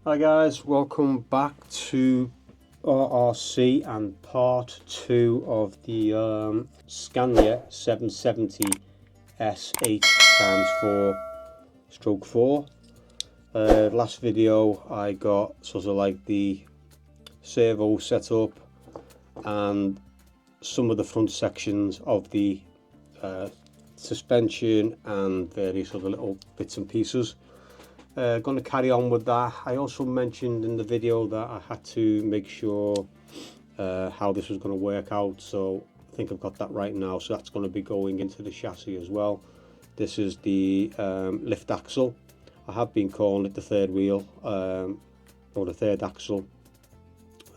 Hi guys, welcome back to RRC and part 2 of the Scania 770S 8x4 stroke 4. Last video I got sort of like the servo set up and some of the front sections of the suspension and various other little bits and pieces. Going to carry on with that. I also mentioned in the video that I had to make sure how this was going to work out, so I think I've got that right now. So that's going to be going into the chassis as well. This is the lift axle. I have been calling it the third wheel or the third axle.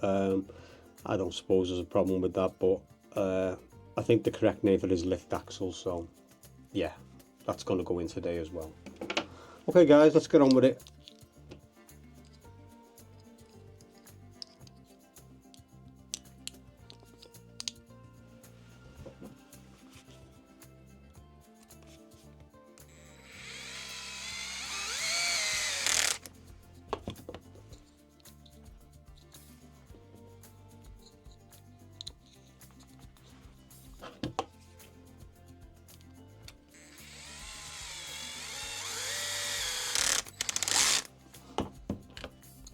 I don't suppose there's a problem with that, but I think the correct name for it is lift axle, so yeah, that's going to go in today as well. Okay guys, let's get on with it.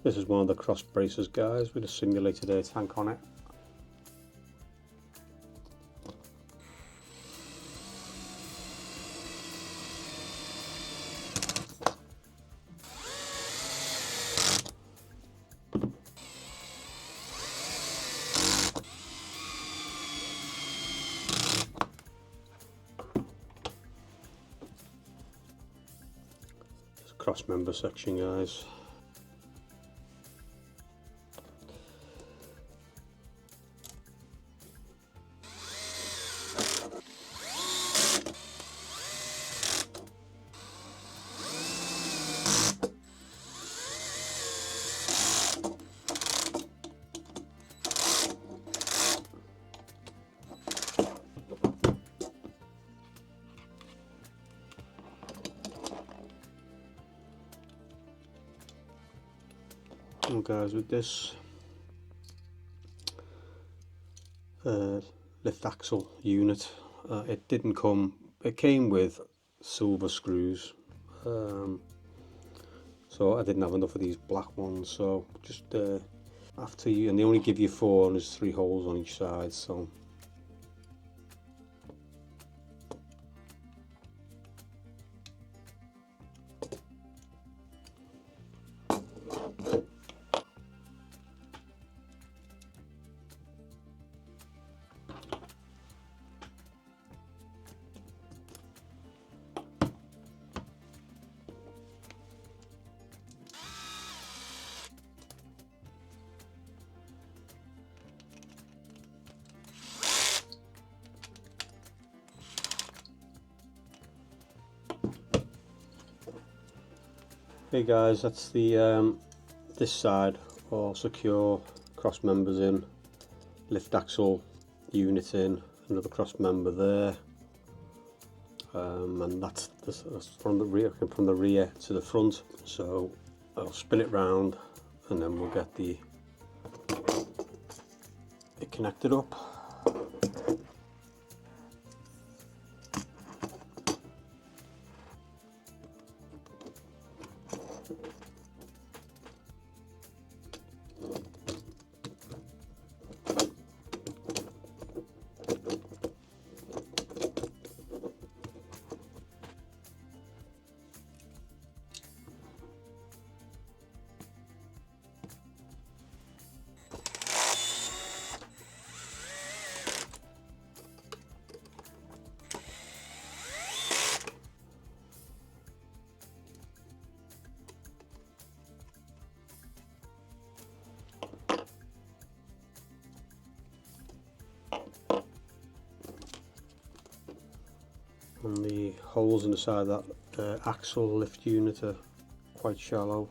This is one of the cross braces, guys, with a simulated air tank on it. It's a cross member section, guys. And guys, with this lift axle unit, it didn't come, it came with silver screws, so I didn't have enough of these black ones, so just after you, and they only give you 4 and there's 3 holes on each side, so hey guys, that's the this side all secure, cross members in, lift axle unit in, another cross member there, and that's from the rear to the front. So I'll spin it round and then we'll get it connected up. And the holes in the side of that axle lift unit are quite shallow.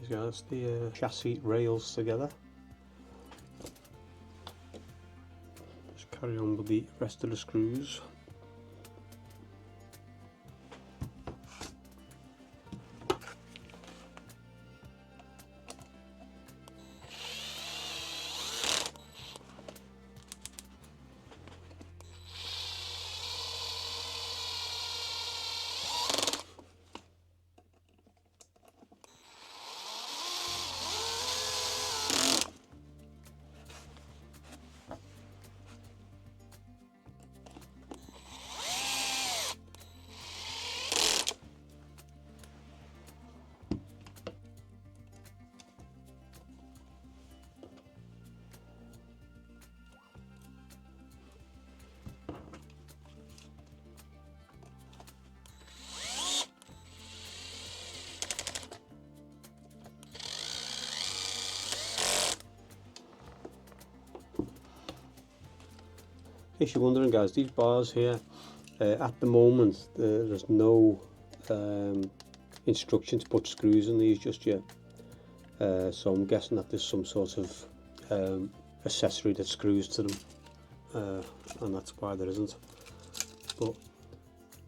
These guys, the chassis rails together. carry on with the rest of the screws. In case you're wondering, guys, these bars here, at the moment there's no instruction to put screws in these just yet, so I'm guessing that there's some sort of accessory that screws to them, and that's why there isn't. But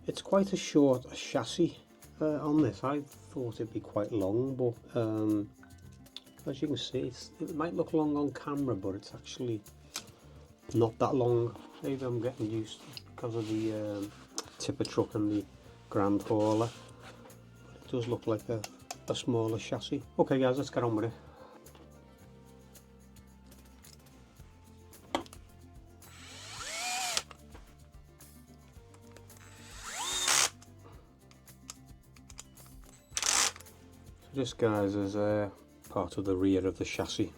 it's quite a short chassis on this. I thought it'd be quite long, but as you can see, it might look long on camera, but it's actually not that long. Maybe I'm getting used because of the tipper truck and the grand hauler, but it does look like a smaller chassis. Okay guys, let's get on with it. So this, guys, is part of the rear of the chassis.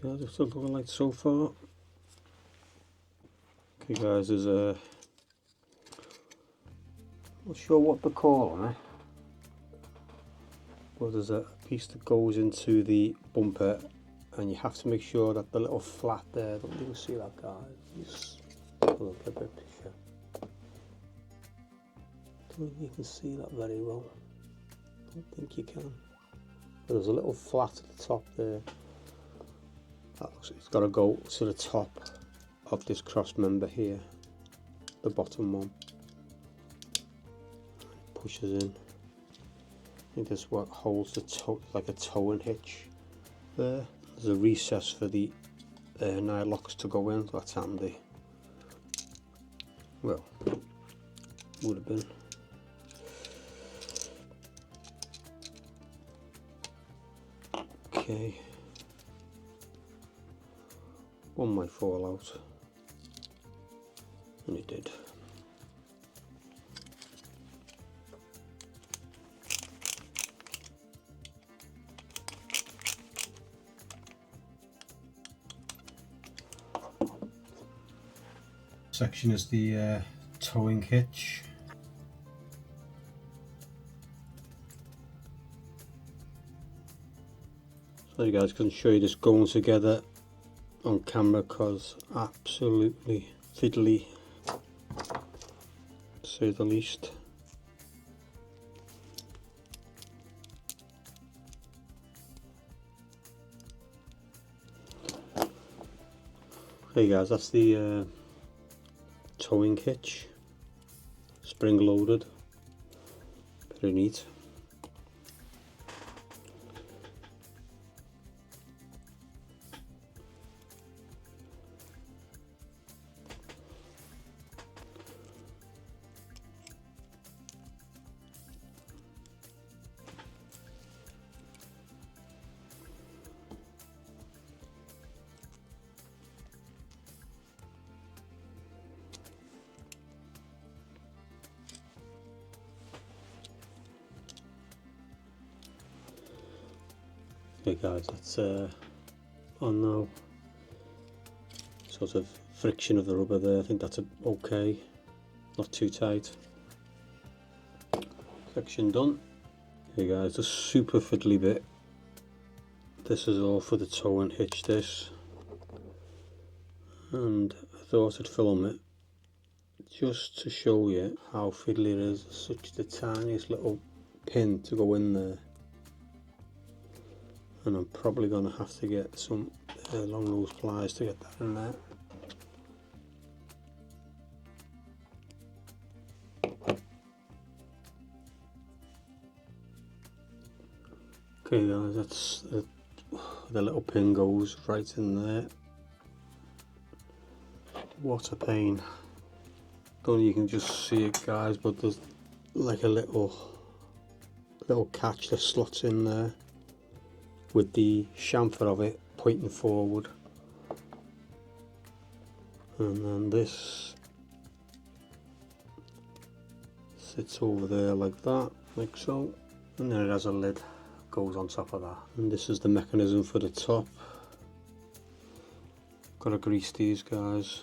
Yeah, just looking like so far. Okay guys, there's not sure what to call it, but there's a piece that goes into the bumper, and you have to make sure that the little flat there, I don't think you can see that, guys. Just look at the picture. I don't think you can see that very well. I don't think you can. But there's a little flat at the top there. That looks, it's got to go to the top of this cross member here, the bottom one. Pushes in. I think that's what holds the toe, like a towing hitch there. There's a recess for the nylocks to go in. That's handy. Well, would have been. Okay. One might fall out, and it did. Section is the towing hitch. So you guys can show you this going together on camera, because absolutely fiddly, to say the least. Hey guys, that's the towing hitch, spring loaded, very neat. Okay guys, that's on now. Sort of friction of the rubber there, I think that's okay, not too tight. Section done. Okay guys, the super fiddly bit, this is all for the toe and hitch this, and I thought I'd film it just to show you how fiddly it is. Such the tiniest little pin to go in there, and I'm probably going to have to get some long nose pliers to get that in there. Okay guys, that's the little pin goes right in there. What a pain. Don't know if you can just see it guys, but there's like a little catch that slots in there with the chamfer of it pointing forward, and then this sits over there like that, like so, and then it has a lid goes on top of that, and this is the mechanism for the top. Gotta grease these guys.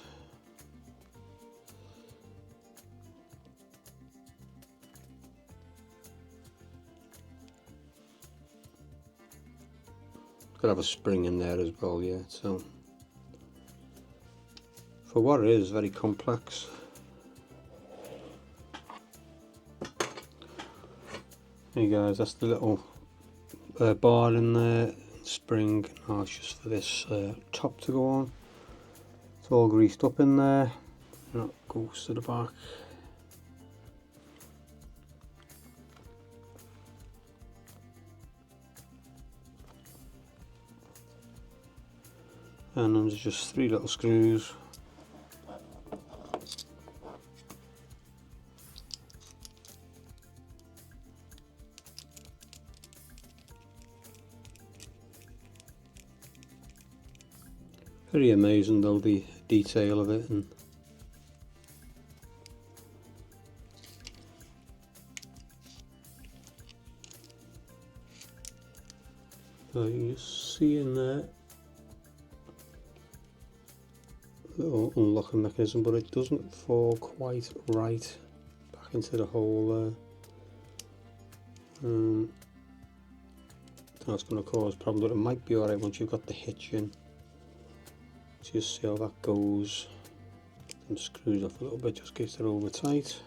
Could have a spring in there as well, yeah. So for what it is, very complex. Hey guys, that's the little bar in there, spring. Now it's just for this top to go on. It's all greased up in there, and that goes to the back. And then there's just 3 little screws. Very amazing though, the detail of it, and you can just see in there little unlocking mechanism, but it doesn't fall quite right back into the hole there. That's going to cause problems, but it might be alright once you've got the hitch in. Just see how that goes, and screws off a little bit, just gets it over tight.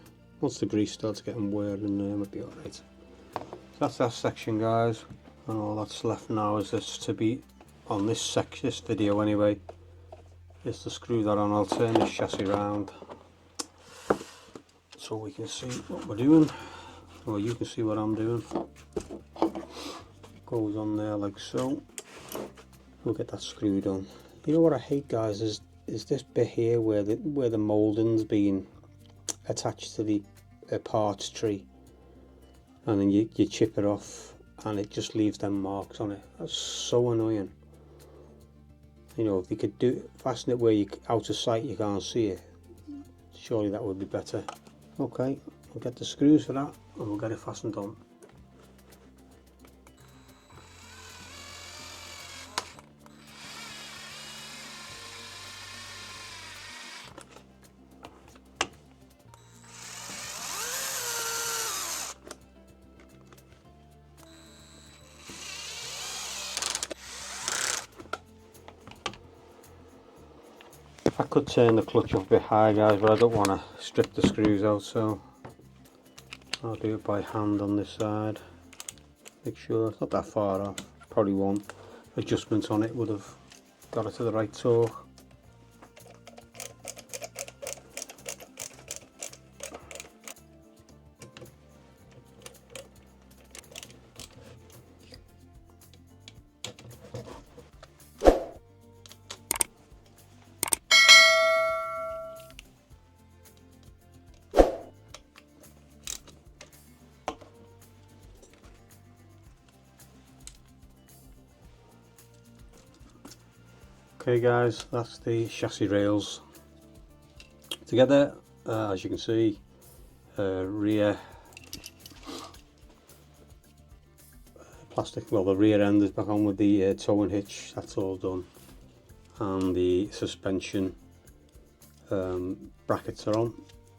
Once the grease starts getting wear in there, it might be alright. So that's that section guys, and all that's left now is this to be on this section, this video anyway, is to screw that on. I'll turn this chassis round so we can see what we're doing, or you can see what I'm doing. Goes on there like so. We'll get that screwed on. You know what I hate guys is this bit here where the moulding's being attached to the parts tree, and then you chip it off and it just leaves them marks on it. That's so annoying. You know, if you could fasten it where you out of sight, you can't see it, surely that would be better. Okay, we'll get the screws for that and we'll get it fastened on. I could turn the clutch up a bit high guys, but I don't want to strip the screws out, so I'll do it by hand on this side. Make sure it's not that far off, probably one adjustment on it would have got it to the right torque. Okay guys, that's the chassis rails together. As you can see, rear plastic, well, the rear end is back on with the towing hitch, that's all done, and the suspension brackets are on.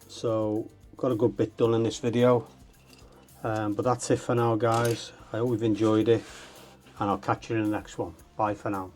So got a good bit done in this video, but that's it for now, guys. I hope you've enjoyed it, and I'll catch you in the next one. Bye for now.